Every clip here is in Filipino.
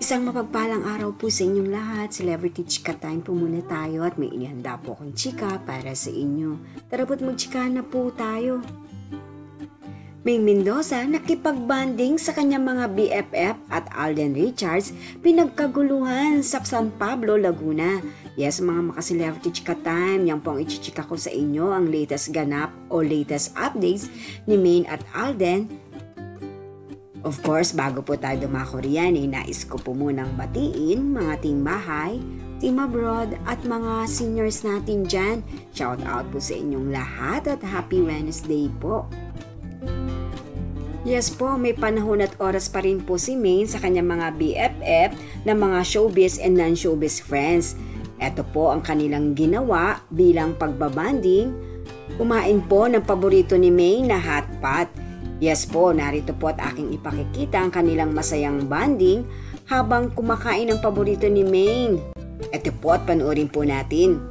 Isang mapagpalang araw po sa inyong lahat. Celebrity Chika Time po muna tayo at may inihanda po akong chika para sa inyo. Tara po't magchika na po tayo. May Mendoza nakipagbanding sa kanyang mga BFF at Alden Richards pinagkaguluhan sa San Pablo, Laguna. Yes, mga maka-Celebrity Chika Time, yan po ang ichichika ko sa inyo, ang latest ganap o latest updates ni Maine at Alden. Of course, bago po tayo dumako riyan, nais ko po munang batiin mga team bahay, team abroad at mga seniors natin dyan. Shout out po sa inyong lahat at happy Wednesday po. Yes po, may panahon at oras pa rin po si Maine sa kanyang mga BFF na mga showbiz and non-showbiz friends. Ito po ang kanilang ginawa bilang pagbabanding. Kumain po ng paborito ni Maine na hot pot. Yes po, narito po at aking ipakikita ang kanilang masayang banding habang kumakain ng paborito ni Maine. Ito po at panoorin po natin.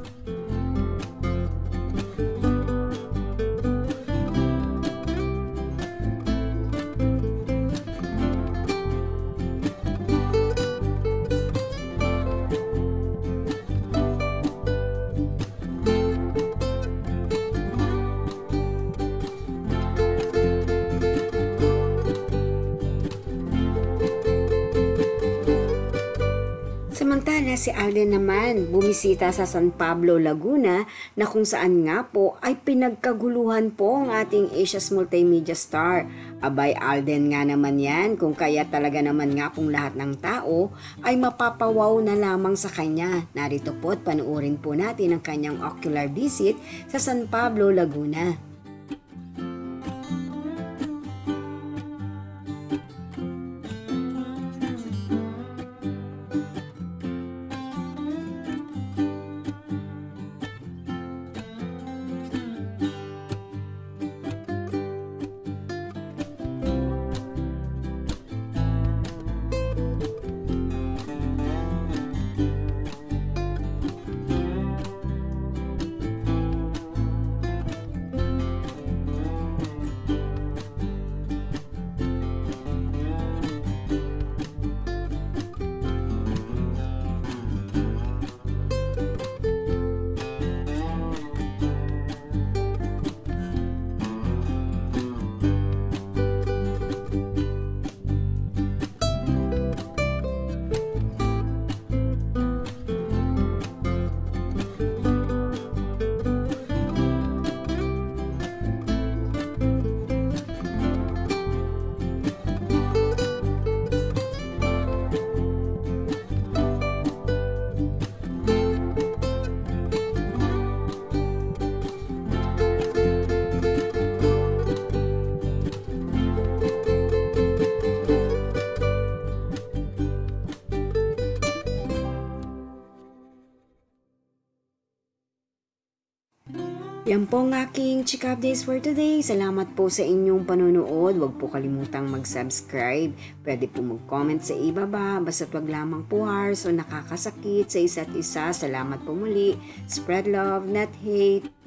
Samantala si Alden naman bumisita sa San Pablo, Laguna na kung saan nga po ay pinagkaguluhan po ang ating Asia's multimedia star. Abay Alden nga naman yan, kung kaya talaga naman nga pong lahat ng tao ay mapapawaw na lamang sa kanya. Narito po at panuorin po natin ang kanyang ocular visit sa San Pablo, Laguna. Yan po ang aking chika updates for today. Salamat po sa inyong panonood. Huwag po kalimutang mag-subscribe. Pwede po mag-comment sa ibaba. Basta't wag lamang po harsh o nakakasakit sa isa't isa. Salamat po muli. Spread love, not hate.